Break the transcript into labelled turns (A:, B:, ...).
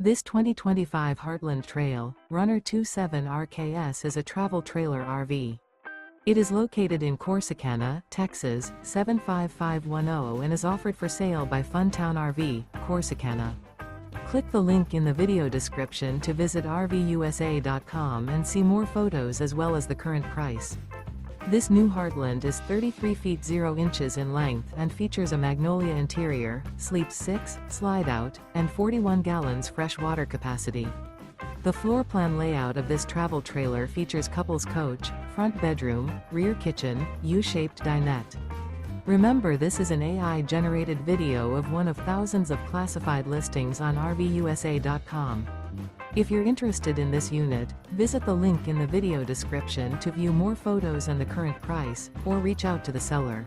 A: This 2025 Heartland Trail Runner 27 RKS is a travel trailer RV. It is located in Corsicana, Texas, 75510 and is offered for sale by Funtown RV, Corsicana. Click the link in the video description to visit RVUSA.com and see more photos as well as the current price. This new Heartland is 33 feet 0 inches in length and features a MAGNOLIA interior, sleeps 6, slide-out, and 41 gallons fresh water capacity. The floor plan layout of this travel trailer features couples coach, front bedroom, rear kitchen, U-shaped dinette. Remember, this is an AI-generated video of one of thousands of classified listings on RVUSA.com. If you're interested in this unit, visit the link in the video description to view more photos and the current price, or reach out to the seller.